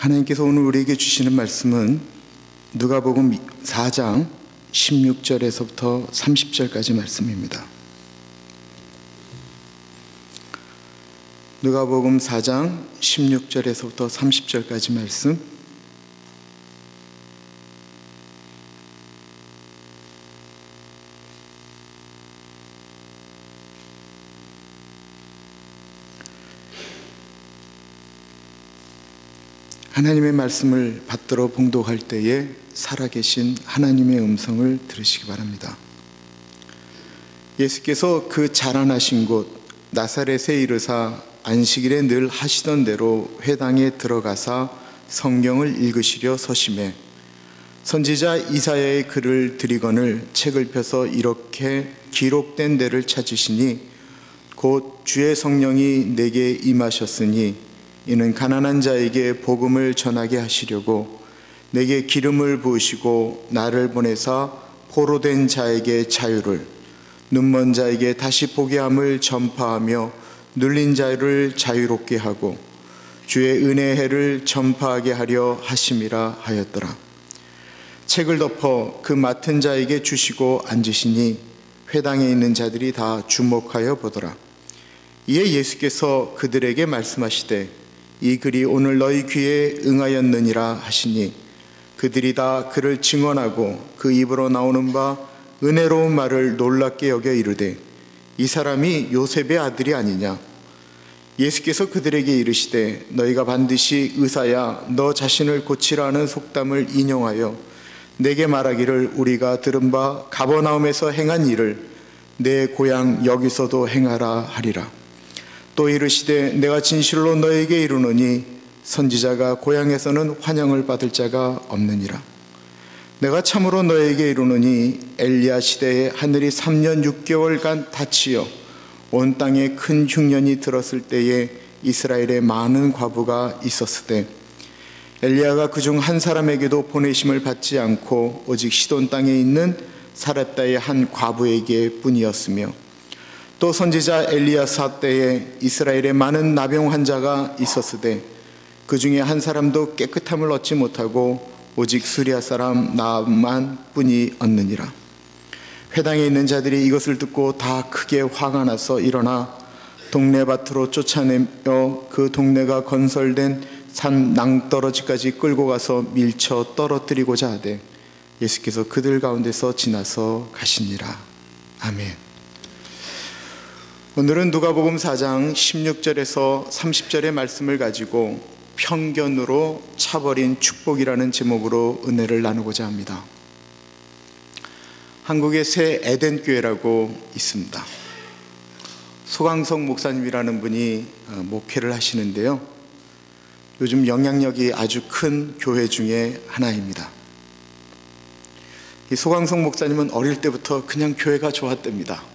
하나님께서 오늘 우리에게 주시는 말씀은 누가복음 4장 16절에서부터 30절까지 말씀입니다. 누가복음 4장 16절에서부터 30절까지 말씀. 하나님의 말씀을 받들어 봉독할 때에 살아계신 하나님의 음성을 들으시기 바랍니다. 예수께서 그 자라나신 곳 나사렛에 이르사 안식일에 늘 하시던 대로 회당에 들어가사 성경을 읽으시려 서심해 선지자 이사야의 글을 들이거늘 책을 펴서 이렇게 기록된 데를 찾으시니 곧 주의 성령이 내게 임하셨으니 이는 가난한 자에게 복음을 전하게 하시려고 내게 기름을 부으시고 나를 보내사 포로된 자에게 자유를, 눈먼 자에게 다시 보게 함을 전파하며 눌린 자를 자유롭게 하고 주의 은혜의 해를 전파하게 하려 하심이라 하였더라. 책을 덮어 그 맡은 자에게 주시고 앉으시니 회당에 있는 자들이 다 주목하여 보더라. 이에 예수께서 그들에게 말씀하시되 이 글이 오늘 너희 귀에 응하였느니라 하시니 그들이 다 그를 증언하고 그 입으로 나오는 바 은혜로운 말을 놀랍게 여겨 이르되 이 사람이 요셉의 아들이 아니냐. 예수께서 그들에게 이르시되 너희가 반드시 의사야 너 자신을 고치라는 속담을 인용하여 내게 말하기를 우리가 들은 바 가버나움에서 행한 일을 내 고향 여기서도 행하라 하리라. 또 이르시되 내가 진실로 너에게 이르노니 선지자가 고향에서는 환영을 받을 자가 없느니라. 내가 참으로 너에게 이르노니 엘리야 시대에 하늘이 3년 6개월간 닫히어 온 땅에 큰 흉년이 들었을 때에 이스라엘에 많은 과부가 있었으되 엘리야가 그중 한 사람에게도 보내심을 받지 않고 오직 시돈 땅에 있는 사렙다의 한 과부에게 뿐이었으며 또 선지자 엘리야사 때에 이스라엘에 많은 나병 환자가 있었으되 그 중에 한 사람도 깨끗함을 얻지 못하고 오직 수리아 사람 나암만 뿐이 얻느니라. 회당에 있는 자들이 이것을 듣고 다 크게 화가 나서 일어나 동네 밭으로 쫓아내며 그 동네가 건설된 산 낭떠러지까지 끌고 가서 밀쳐 떨어뜨리고자 하되 예수께서 그들 가운데서 지나서 가시니라. 아멘. 오늘은 누가복음 4장 16절에서 30절의 말씀을 가지고 편견으로 차버린 축복이라는 제목으로 은혜를 나누고자 합니다. 한국에 새 에덴교회라고 있습니다. 소강석 목사님이라는 분이 목회를 하시는데요, 요즘 영향력이 아주 큰 교회 중에 하나입니다. 이 소강석 목사님은 어릴 때부터 그냥 교회가 좋았답니다.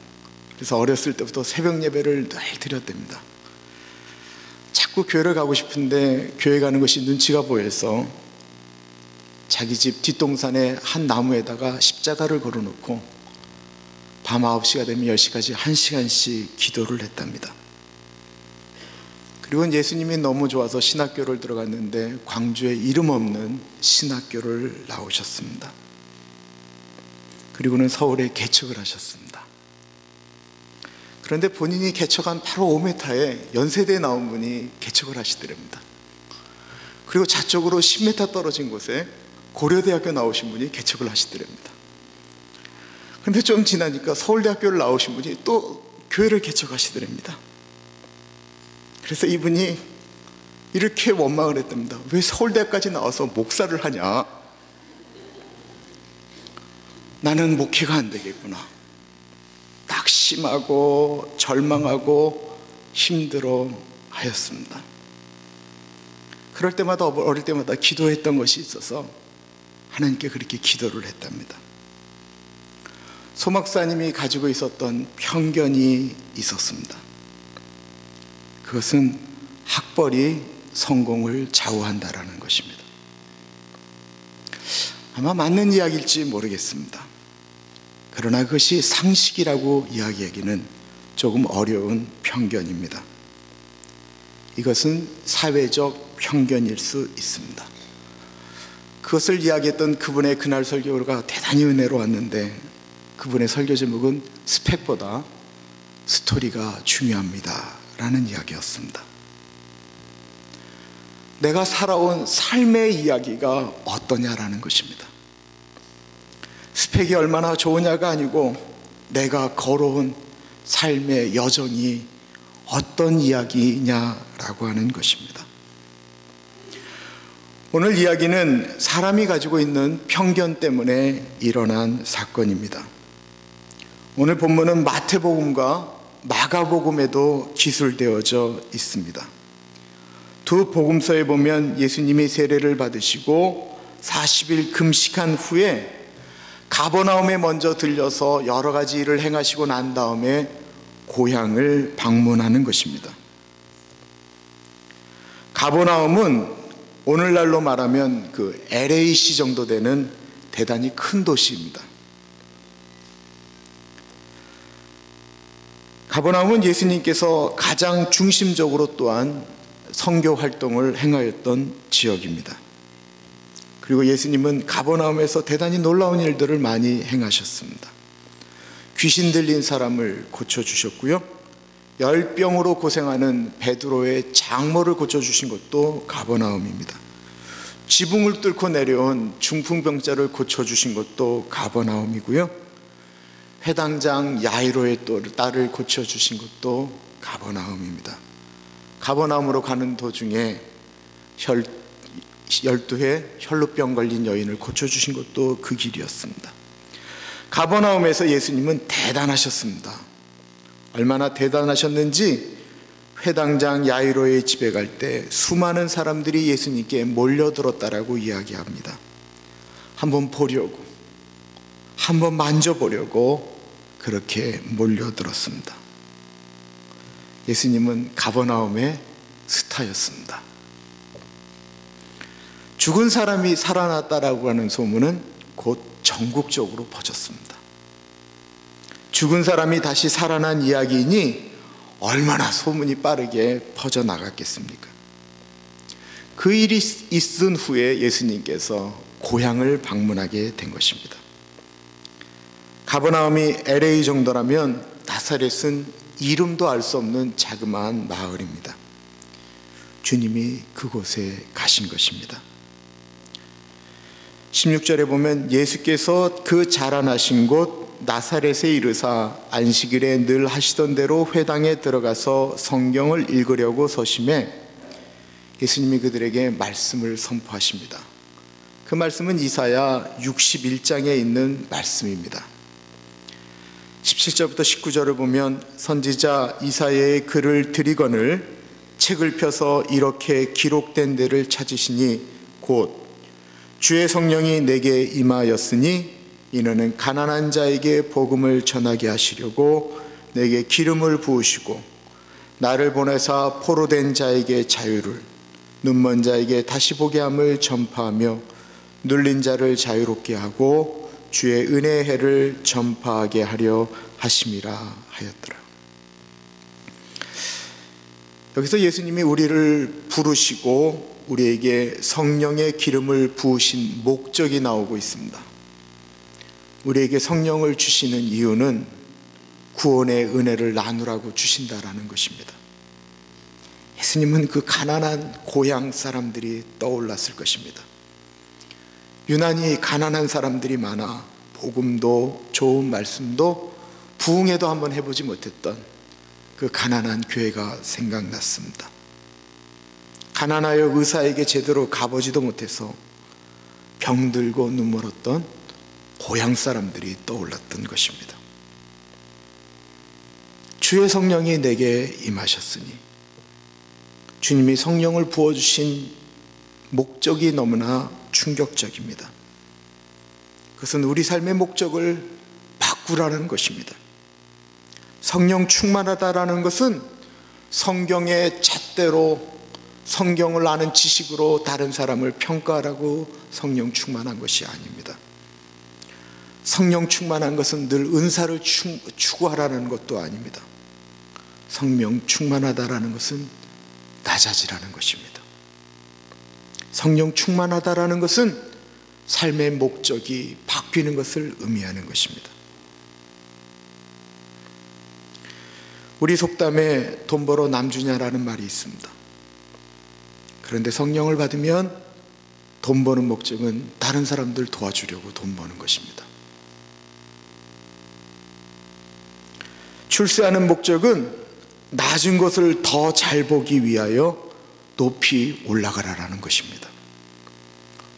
그래서 어렸을 때부터 새벽 예배를 늘 드렸답니다. 자꾸 교회를 가고 싶은데 교회 가는 것이 눈치가 보여서 자기 집 뒷동산에 한 나무에다가 십자가를 걸어놓고 밤 9시가 되면 10시까지 1시간씩 기도를 했답니다. 그리고 예수님이 너무 좋아서 신학교를 들어갔는데 광주에 이름 없는 신학교를 나오셨습니다. 그리고는 서울에 개척을 하셨습니다. 그런데 본인이 개척한 바로 5m에 연세대에 나온 분이 개척을 하시더랍니다. 그리고 좌쪽으로 10m 떨어진 곳에 고려대학교 나오신 분이 개척을 하시더랍니다. 그런데 좀 지나니까 서울대학교를 나오신 분이 또 교회를 개척하시더랍니다. 그래서 이분이 이렇게 원망을 했답니다. 왜 서울대까지 나와서 목사를 하냐? 나는 목회가 안 되겠구나. 낙심하고 절망하고 힘들어 하였습니다. 그럴 때마다 어릴 때마다 기도했던 것이 있어서 하나님께 그렇게 기도를 했답니다. 소 목사님이 가지고 있었던 편견이 있었습니다. 그것은 학벌이 성공을 좌우한다라는 것입니다. 아마 맞는 이야기일지 모르겠습니다. 그러나 그것이 상식이라고 이야기하기는 조금 어려운 편견입니다. 이것은 사회적 편견일 수 있습니다. 그것을 이야기했던 그분의 그날 설교가 대단히 은혜로웠는데 그분의 설교 제목은 스펙보다 스토리가 중요합니다 라는 이야기였습니다. 내가 살아온 삶의 이야기가 어떠냐라는 것입니다. 스펙이 얼마나 좋으냐가 아니고 내가 걸어온 삶의 여정이 어떤 이야기냐라고 하는 것입니다. 오늘 이야기는 사람이 가지고 있는 편견 때문에 일어난 사건입니다. 오늘 본문은 마태복음과 마가복음에도 기술되어져 있습니다. 두 복음서에 보면 예수님이 세례를 받으시고 40일 금식한 후에 가버나움에 먼저 들려서 여러 가지 일을 행하시고 난 다음에 고향을 방문하는 것입니다. 가버나움은 오늘날로 말하면 그 LA시 정도 되는 대단히 큰 도시입니다. 가버나움은 예수님께서 가장 중심적으로 또한 선교 활동을 행하였던 지역입니다. 그리고 예수님은 가버나움에서 대단히 놀라운 일들을 많이 행하셨습니다. 귀신 들린 사람을 고쳐주셨고요. 열병으로 고생하는 베드로의 장모를 고쳐주신 것도 가버나움입니다. 지붕을 뚫고 내려온 중풍병자를 고쳐주신 것도 가버나움이고요. 회당장 야이로의 딸을 고쳐주신 것도 가버나움입니다. 가버나움으로 가는 도중에 12회 혈루병 걸린 여인을 고쳐주신 것도 그 길이었습니다. 가버나움에서 예수님은 대단하셨습니다. 얼마나 대단하셨는지 회당장 야이로의 집에 갈 때 수많은 사람들이 예수님께 몰려들었다라고 이야기합니다. 한번 보려고, 한번 만져보려고 그렇게 몰려들었습니다. 예수님은 가버나움의 스타였습니다. 죽은 사람이 살아났다라고 하는 소문은 곧 전국적으로 퍼졌습니다. 죽은 사람이 다시 살아난 이야기이니 얼마나 소문이 빠르게 퍼져나갔겠습니까? 그 일이 있은 후에 예수님께서 고향을 방문하게 된 것입니다. 가버나움이 LA 정도라면 나사렛은 이름도 알 수 없는 자그마한 마을입니다. 주님이 그곳에 가신 것입니다. 16절에 보면 예수께서 그 자라나신 곳 나사렛에 이르사 안식일에 늘 하시던 대로 회당에 들어가서 성경을 읽으려고 서심해 예수님이 그들에게 말씀을 선포하십니다. 그 말씀은 이사야 61장에 있는 말씀입니다. 17절부터 19절을 보면 선지자 이사야의 글을 들이거늘 책을 펴서 이렇게 기록된 데를 찾으시니 곧 주의 성령이 내게 임하였으니 이는 가난한 자에게 복음을 전하게 하시려고 내게 기름을 부으시고 나를 보내사 포로된 자에게 자유를 눈먼 자에게 다시 보게 함을 전파하며 눌린 자를 자유롭게 하고 주의 은혜의 해를 전파하게 하려 하심이라 하였더라. 여기서 예수님이 우리를 부르시고 우리에게 성령의 기름을 부으신 목적이 나오고 있습니다. 우리에게 성령을 주시는 이유는 구원의 은혜를 나누라고 주신다라는 것입니다. 예수님은 그 가난한 고향 사람들이 떠올랐을 것입니다. 유난히 가난한 사람들이 많아 복음도 좋은 말씀도 부흥회도 한번 해보지 못했던 그 가난한 교회가 생각났습니다. 가난하여 의사에게 제대로 가보지도 못해서 병들고 눈물었던 고향 사람들이 떠올랐던 것입니다. 주의 성령이 내게 임하셨으니 주님이 성령을 부어주신 목적이 너무나 충격적입니다. 그것은 우리 삶의 목적을 바꾸라는 것입니다. 성령 충만하다라는 것은 성경의 잣대로 성경을 아는 지식으로 다른 사람을 평가하라고 성령 충만한 것이 아닙니다. 성령 충만한 것은 늘 은사를 추구하라는 것도 아닙니다. 성령 충만하다라는 것은 낮아지라는 것입니다. 성령 충만하다라는 것은 삶의 목적이 바뀌는 것을 의미하는 것입니다. 우리 속담에 돈 벌어 남 주냐라는 말이 있습니다. 그런데 성령을 받으면 돈 버는 목적은 다른 사람들 도와주려고 돈 버는 것입니다. 출세하는 목적은 낮은 것을 더 잘 보기 위하여 높이 올라가라라는 것입니다.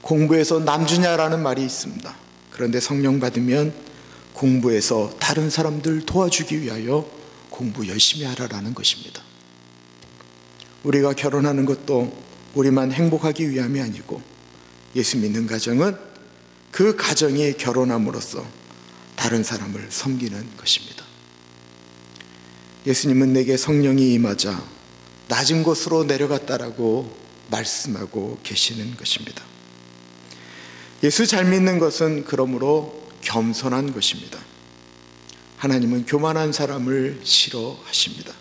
공부에서 남주냐라는 말이 있습니다. 그런데 성령 받으면 공부에서 다른 사람들 도와주기 위하여 공부 열심히 하라라는 것입니다. 우리가 결혼하는 것도 우리만 행복하기 위함이 아니고 예수 믿는 가정은 그 가정이 결혼함으로써 다른 사람을 섬기는 것입니다. 예수님은 내게 성령이 임하자 낮은 곳으로 내려갔다라고 말씀하고 계시는 것입니다. 예수 잘 믿는 것은 그러므로 겸손한 것입니다. 하나님은 교만한 사람을 싫어하십니다.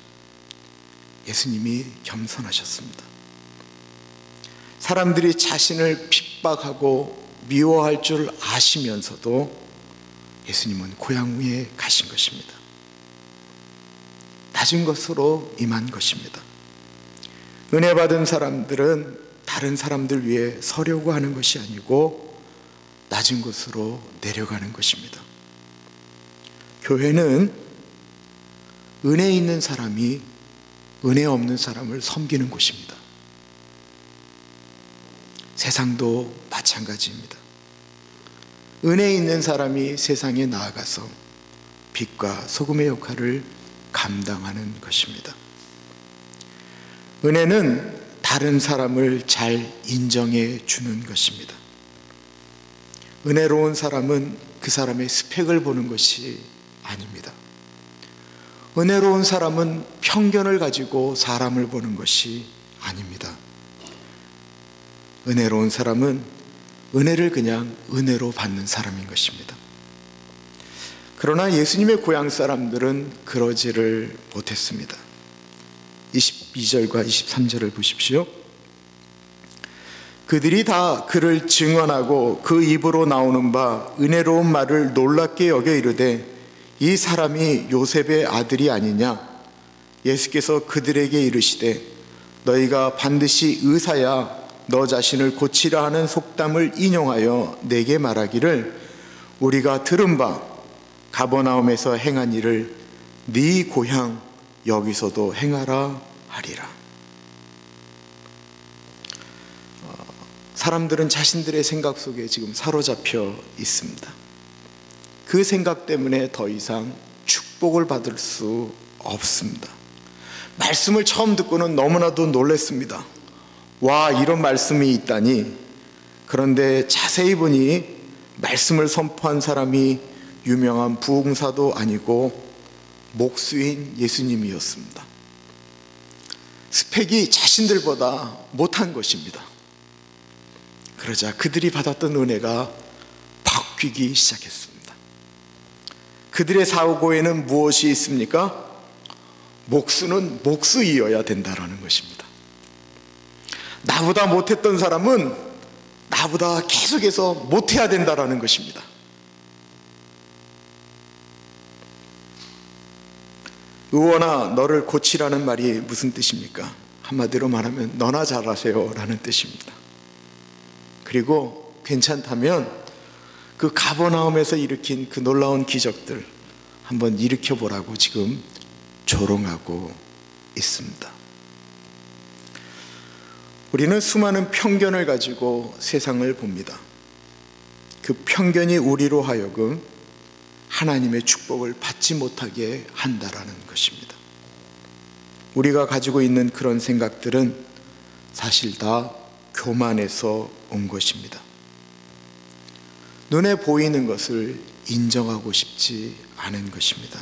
예수님이 겸손하셨습니다. 사람들이 자신을 핍박하고 미워할 줄 아시면서도 예수님은 고향 위에 가신 것입니다. 낮은 것으로 임한 것입니다. 은혜 받은 사람들은 다른 사람들 위해 서려고 하는 것이 아니고 낮은 곳으로 내려가는 것입니다. 교회는 은혜 있는 사람이 은혜 없는 사람을 섬기는 곳입니다. 세상도 마찬가지입니다. 은혜 있는 사람이 세상에 나아가서 빛과 소금의 역할을 감당하는 것입니다. 은혜는 다른 사람을 잘 인정해 주는 것입니다. 은혜로운 사람은 그 사람의 스펙을 보는 것이 아닙니다. 은혜로운 사람은 편견을 가지고 사람을 보는 것이 아닙니다. 은혜로운 사람은 은혜를 그냥 은혜로 받는 사람인 것입니다. 그러나 예수님의 고향 사람들은 그러지를 못했습니다. 22절과 23절을 보십시오. 그들이 다 그를 증언하고 그 입으로 나오는 바 은혜로운 말을 놀랍게 여겨 이르되 이 사람이 요셉의 아들이 아니냐. 예수께서 그들에게 이르시되 너희가 반드시 의사야 너 자신을 고치라 하는 속담을 인용하여 내게 말하기를 우리가 들은 바 가버나움에서 행한 일을 네 고향 여기서도 행하라 하리라. 사람들은 자신들의 생각 속에 지금 사로잡혀 있습니다. 그 생각 때문에 더 이상 축복을 받을 수 없습니다. 말씀을 처음 듣고는 너무나도 놀랐습니다. 와, 이런 말씀이 있다니. 그런데 자세히 보니 말씀을 선포한 사람이 유명한 부흥사도 아니고 목수인 예수님이었습니다. 스펙이 자신들보다 못한 것입니다. 그러자 그들이 받았던 은혜가 바뀌기 시작했습니다. 그들의 사고에는 무엇이 있습니까? 목수는 목수이어야 된다라는 것입니다. 나보다 못했던 사람은 나보다 계속해서 못해야 된다라는 것입니다. 의원아 너를 고치라는 말이 무슨 뜻입니까? 한마디로 말하면 너나 잘하세요 라는 뜻입니다. 그리고 괜찮다면 그 가버나움에서 일으킨 그 놀라운 기적들 한번 일으켜보라고 지금 조롱하고 있습니다. 우리는 수많은 편견을 가지고 세상을 봅니다. 그 편견이 우리로 하여금 하나님의 축복을 받지 못하게 한다라는 것입니다. 우리가 가지고 있는 그런 생각들은 사실 다 교만에서 온 것입니다. 눈에 보이는 것을 인정하고 싶지 않은 것입니다.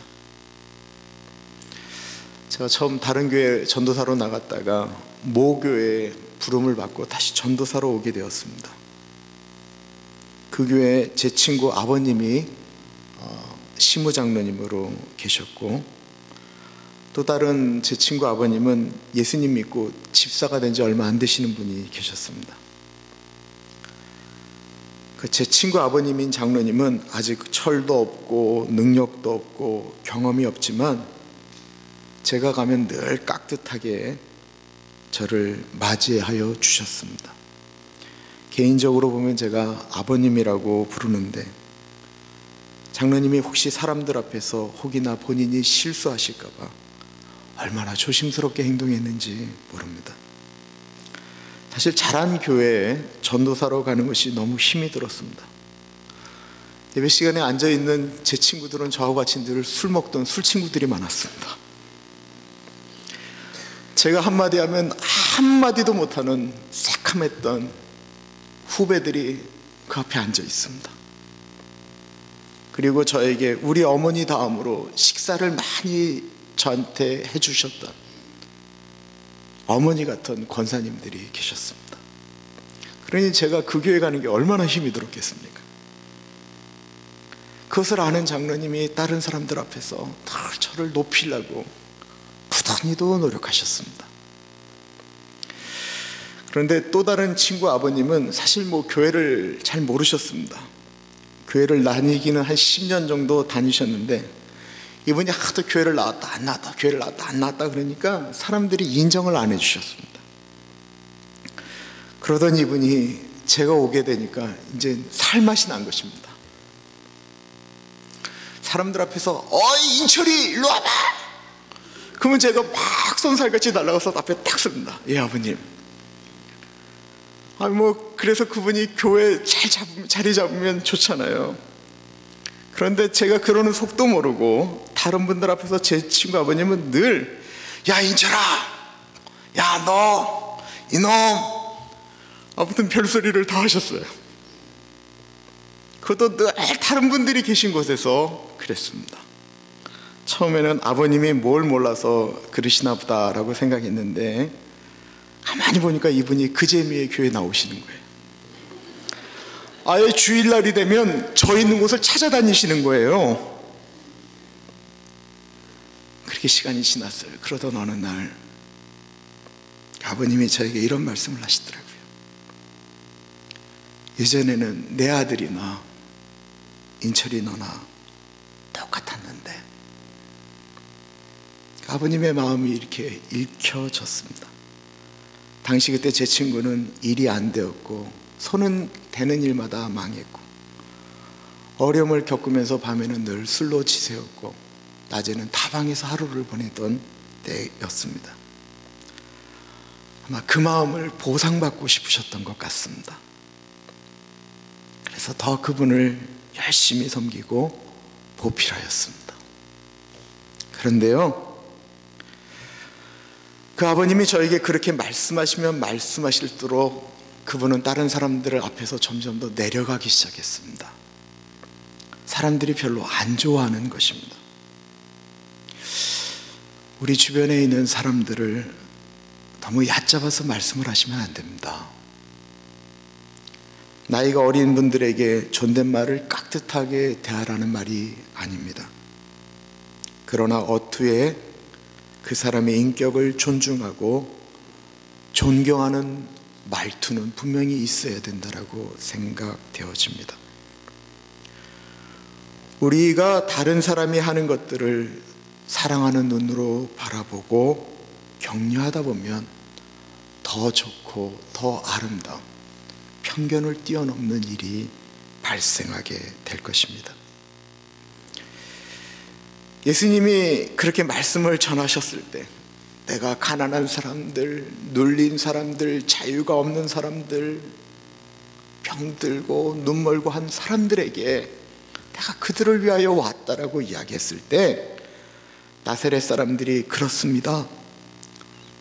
제가 처음 다른 교회 전도사로 나갔다가 모교에 부름을 받고 다시 전도사로 오게 되었습니다. 그 교회에 제 친구 아버님이 시무장로님으로 계셨고 또 다른 제 친구 아버님은 예수님 믿고 집사가 된 지 얼마 안 되시는 분이 계셨습니다. 제 친구 아버님인 장로님은 아직 철도 없고 능력도 없고 경험이 없지만 제가 가면 늘 깍듯하게 저를 맞이하여 주셨습니다. 개인적으로 보면 제가 아버님이라고 부르는데 장로님이 혹시 사람들 앞에서 혹이나 본인이 실수하실까 봐 얼마나 조심스럽게 행동했는지 모릅니다. 사실 자란 교회에 전도사로 가는 것이 너무 힘이 들었습니다. 예배 시간에 앉아있는 제 친구들은 저하고 같이 늘 술 먹던 술 친구들이 많았습니다. 제가 한마디 하면 한마디도 못하는 새카맸던 후배들이 그 앞에 앉아 있습니다. 그리고 저에게 우리 어머니 다음으로 식사를 많이 저한테 해주셨던 어머니 같은 권사님들이 계셨습니다. 그러니 제가 그 교회 가는 게 얼마나 힘이 들었겠습니까? 그것을 아는 장로님이 다른 사람들 앞에서 늘 저를 높이려고 부단히도 노력하셨습니다. 그런데 또 다른 친구 아버님은 사실 교회를 잘 모르셨습니다. 교회를 다니기는 한 10년 정도 다니셨는데 이분이 하도 교회를 나왔다 안 나왔다 교회를 나왔다 안 나왔다 그러니까 사람들이 인정을 안 해주셨습니다. 그러던 이분이 제가 오게 되니까 이제 살맛이 난 것입니다. 사람들 앞에서 어이 인철이 일로 와봐! 그러면 제가 막 쏜살같이 날아가서 앞에 딱 섭니다. 예 아버님. 그래서 그분이 교회 자리 잡으면 좋잖아요. 그런데 제가 그러는 속도 모르고 다른 분들 앞에서 제 친구 아버님은 늘 야 인철아, 야 너 이놈, 아무튼 별소리를 다 하셨어요. 그것도 늘 다른 분들이 계신 곳에서 그랬습니다. 처음에는 아버님이 뭘 몰라서 그러시나 보다라고 생각했는데 가만히 보니까 이분이 그 재미에 교회에 나오시는 거예요. 아예 주일날이 되면 저 있는 곳을 찾아다니시는 거예요. 그렇게 시간이 지났어요. 그러던 어느 날 아버님이 저에게 이런 말씀을 하시더라고요. 예전에는 내 아들이나 인철이 너나 똑같았는데 아버님의 마음이 이렇게 읽혀졌습니다. 당시 그때 제 친구는 일이 안 되었고 손은 되는 일마다 망했고 어려움을 겪으면서 밤에는 늘 술로 지새웠고 낮에는 다방에서 하루를 보내던 때였습니다. 아마 그 마음을 보상받고 싶으셨던 것 같습니다. 그래서 더 그분을 열심히 섬기고 보필하였습니다. 그런데요, 그 아버님이 저에게 그렇게 말씀하시면 말씀하실수록 그분은 다른 사람들 앞에서 점점 더 내려가기 시작했습니다. 사람들이 별로 안 좋아하는 것입니다. 우리 주변에 있는 사람들을 너무 얕잡아서 말씀을 하시면 안 됩니다. 나이가 어린 분들에게 존댓말을 깍듯하게 대하라는 말이 아닙니다. 그러나 어투에 그 사람의 인격을 존중하고 존경하는 말투는 분명히 있어야 된다고 생각되어집니다. 우리가 다른 사람이 하는 것들을 사랑하는 눈으로 바라보고 격려하다 보면 더 좋고 더 아름다운 편견을 뛰어넘는 일이 발생하게 될 것입니다. 예수님이 그렇게 말씀을 전하셨을 때 내가 가난한 사람들, 눌린 사람들, 자유가 없는 사람들, 병들고 눈멀고 한 사람들에게 내가 그들을 위하여 왔다라고 이야기했을 때 나사렛 사람들이 그렇습니다.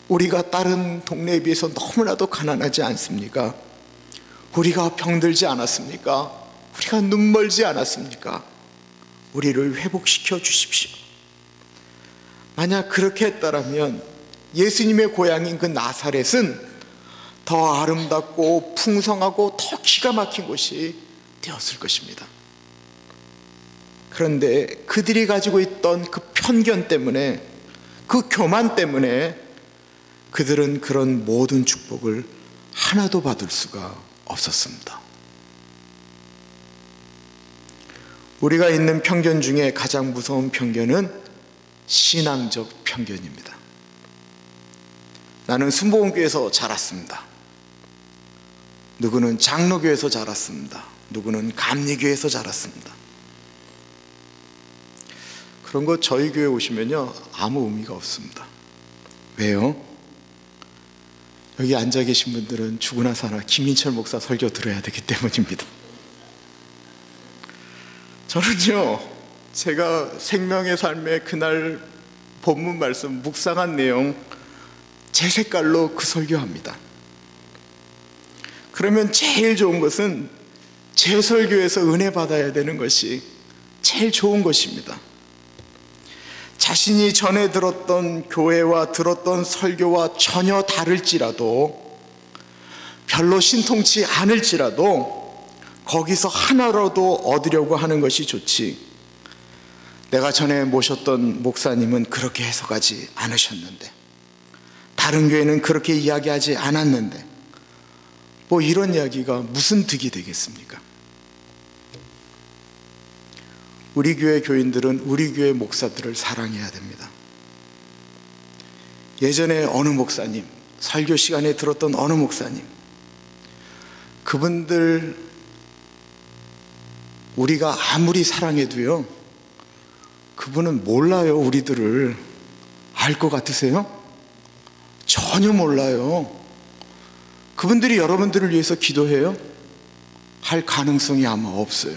우리가 다른 동네에 비해서 너무나도 가난하지 않습니까? 우리가 병들지 않았습니까? 우리가 눈멀지 않았습니까? 우리를 회복시켜 주십시오. 만약 그렇게 했다면 예수님의 고향인 그 나사렛은 더 아름답고 풍성하고 더 기가 막힌 곳이 되었을 것입니다. 그런데 그들이 가지고 있던 그 편견 때문에 그 교만 때문에 그들은 그런 모든 축복을 하나도 받을 수가 없었습니다. 우리가 있는 편견 중에 가장 무서운 편견은 신앙적 편견입니다. 나는 순복음교회에서 자랐습니다. 누구는 장로교회에서 자랐습니다. 누구는 감리교회에서 자랐습니다. 그런 거 저희 교회 오시면요, 아무 의미가 없습니다. 왜요? 여기 앉아 계신 분들은 죽으나 사나 김인철 목사 설교 들어야 되기 때문입니다. 저는요, 제가 생명의 삶의 그날 본문 말씀 묵상한 내용 제 색깔로 그 설교합니다. 그러면 제일 좋은 것은 제 설교에서 은혜 받아야 되는 것이 제일 좋은 것입니다. 자신이 전에 들었던 교회와 들었던 설교와 전혀 다를지라도, 별로 신통치 않을지라도 거기서 하나라도 얻으려고 하는 것이 좋지, 내가 전에 모셨던 목사님은 그렇게 해석하지 않으셨는데, 다른 교회는 그렇게 이야기하지 않았는데, 뭐 이런 이야기가 무슨 득이 되겠습니까? 우리 교회 교인들은 우리 교회 목사들을 사랑해야 됩니다. 예전에 어느 목사님, 설교 시간에 들었던 어느 목사님, 그분들 우리가 아무리 사랑해도요, 그분은 몰라요. 우리들을 알 것 같으세요? 전혀 몰라요. 그분들이 여러분들을 위해서 기도해요? 할 가능성이 아마 없어요.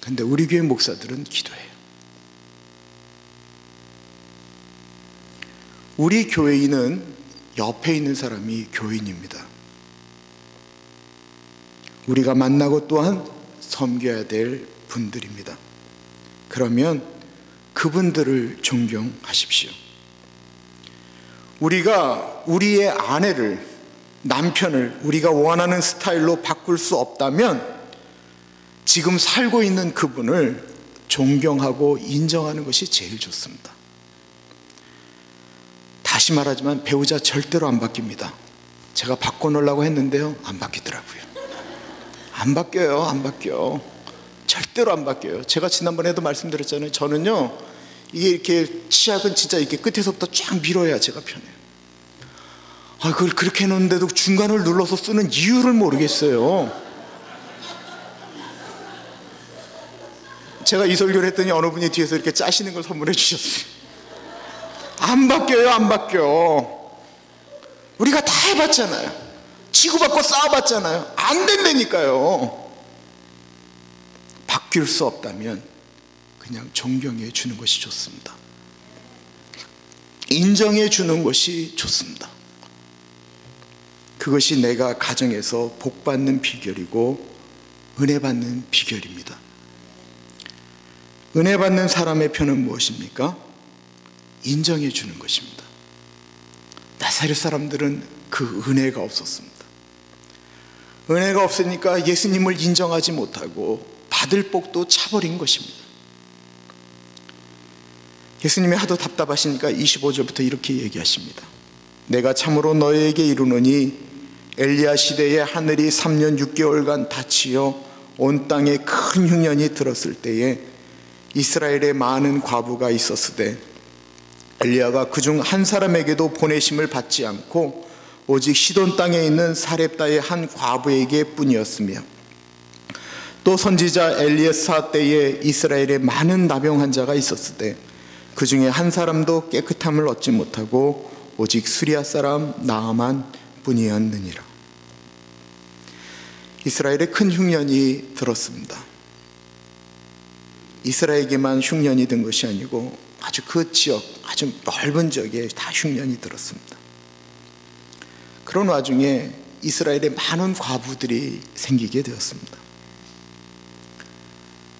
근데 우리 교회 목사들은 기도해요. 우리 교회인은 옆에 있는 사람이 교인입니다. 우리가 만나고 또한 섬겨야 될 분들입니다. 그러면 그분들을 존경하십시오. 우리가 우리의 아내를, 남편을 우리가 원하는 스타일로 바꿀 수 없다면 지금 살고 있는 그분을 존경하고 인정하는 것이 제일 좋습니다. 다시 말하지만 배우자 절대로 안 바뀝니다. 제가 바꿔놓으려고 했는데요, 안 바뀌더라고요. 안 바뀌어요. 안 바뀌어. 절대로 안 바뀌어요. 제가 지난번에도 말씀드렸잖아요. 저는요, 이게 이렇게 치약은 진짜 이렇게 끝에서부터 쫙 밀어야 제가 편해요. 그걸 그렇게 해놓는데도 중간을 눌러서 쓰는 이유를 모르겠어요. 제가 이 설교를 했더니 어느 분이 뒤에서 이렇게 짜시는 걸 선물해 주셨어요. 안 바뀌어요. 안 바뀌어. 우리가 다 해봤잖아요. 치고받고 싸워봤잖아요. 안 된다니까요. 바뀔 수 없다면 그냥 존경해 주는 것이 좋습니다. 인정해 주는 것이 좋습니다. 그것이 내가 가정에서 복받는 비결이고 은혜 받는 비결입니다. 은혜 받는 사람의 표는 무엇입니까? 인정해 주는 것입니다. 나사렛 사람들은 그 은혜가 없었습니다. 은혜가 없으니까 예수님을 인정하지 못하고 받을 복도 차버린 것입니다. 예수님이 하도 답답하시니까 25절부터 이렇게 얘기하십니다. 내가 참으로 너희에게 이르노니 엘리야 시대에 하늘이 3년 6개월간 닫히어 온 땅에 큰 흉년이 들었을 때에 이스라엘에 많은 과부가 있었으되 엘리야가 그중 한 사람에게도 보내심을 받지 않고 오직 시돈 땅에 있는 사렙다의 한 과부에게 뿐이었으며, 또 선지자 엘리에사 때에 이스라엘에 많은 나병 환자가 있었으되 그 중에 한 사람도 깨끗함을 얻지 못하고 오직 수리아 사람 나아만 뿐이었느니라. 이스라엘에 큰 흉년이 들었습니다. 이스라엘에게만 흉년이 든 것이 아니고 아주 그 지역, 아주 넓은 지역에 다 흉년이 들었습니다. 그런 와중에 이스라엘에 많은 과부들이 생기게 되었습니다.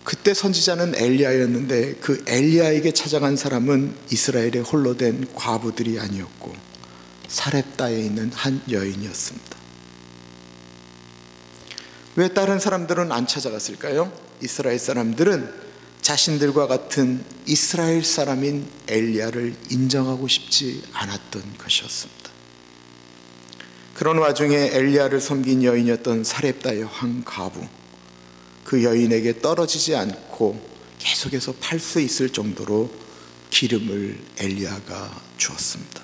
그때 선지자는 엘리야였는데 그 엘리야에게 찾아간 사람은 이스라엘에 홀로 된 과부들이 아니었고 사렙다에 있는 한 여인이었습니다. 왜 다른 사람들은 안 찾아갔을까요? 이스라엘 사람들은 자신들과 같은 이스라엘 사람인 엘리야를 인정하고 싶지 않았던 것이었습니다. 그런 와중에 엘리야를 섬긴 여인이었던 사렙다의 한 과부, 그 여인에게 떨어지지 않고 계속해서 팔 수 있을 정도로 기름을 엘리야가 주었습니다.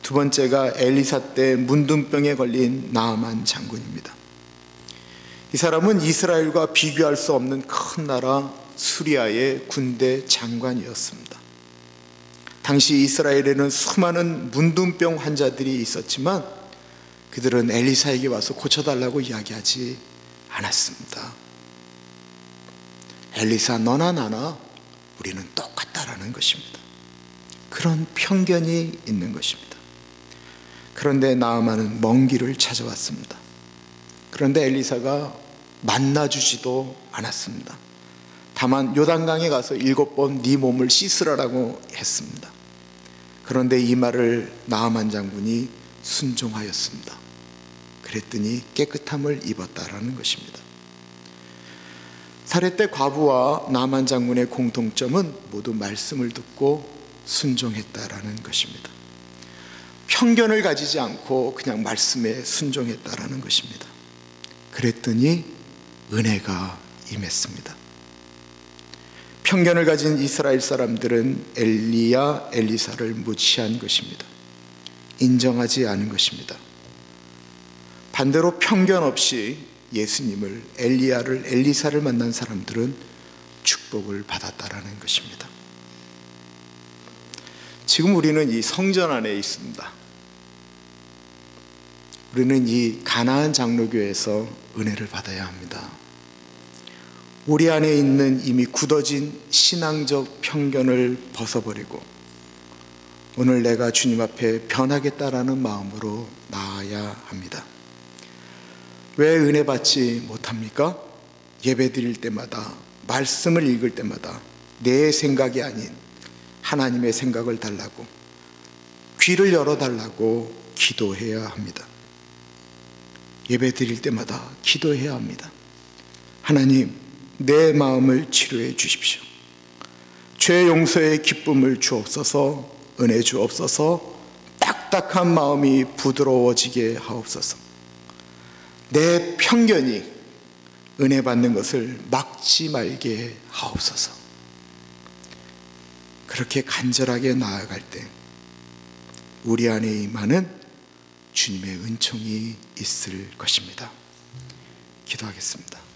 두 번째가 엘리사 때 문둥병에 걸린 나아만 장군입니다. 이 사람은 이스라엘과 비교할 수 없는 큰 나라 수리아의 군대 장관이었습니다. 당시 이스라엘에는 수많은 문둥병 환자들이 있었지만 그들은 엘리사에게 와서 고쳐달라고 이야기하지 않았습니다. 엘리사, 너나 나나 우리는 똑같다라는 것입니다. 그런 편견이 있는 것입니다. 그런데 나아만은 먼 길을 찾아왔습니다. 그런데 엘리사가 만나주지도 않았습니다. 다만 요단강에 가서 7번 네 몸을 씻으라고 했습니다. 그런데 이 말을 나아만 장군이 순종하였습니다. 그랬더니 깨끗함을 입었다라는 것입니다. 사렙대 과부와 나아만 장군의 공통점은 모두 말씀을 듣고 순종했다라는 것입니다. 편견을 가지지 않고 그냥 말씀에 순종했다라는 것입니다. 그랬더니 은혜가 임했습니다. 편견을 가진 이스라엘 사람들은 엘리야, 엘리사를 무시한 것입니다. 인정하지 않은 것입니다. 반대로 편견 없이 예수님을, 엘리야를, 엘리사를 만난 사람들은 축복을 받았다라는 것입니다. 지금 우리는 이 성전 안에 있습니다. 우리는 이 가나안 장로교에서 은혜를 받아야 합니다. 우리 안에 있는 이미 굳어진 신앙적 편견을 벗어버리고 오늘 내가 주님 앞에 변하겠다라는 마음으로 나아야 합니다. 왜 은혜 받지 못합니까? 예배 드릴 때마다, 말씀을 읽을 때마다 내 생각이 아닌 하나님의 생각을 달라고, 귀를 열어달라고 기도해야 합니다. 예배 드릴 때마다 기도해야 합니다. 하나님, 내 마음을 치료해 주십시오. 죄 용서의 기쁨을 주옵소서. 은혜 주옵소서. 딱딱한 마음이 부드러워지게 하옵소서. 내 편견이 은혜 받는 것을 막지 말게 하옵소서. 그렇게 간절하게 나아갈 때 우리 안에 임하는 주님의 은총이 있을 것입니다. 기도하겠습니다.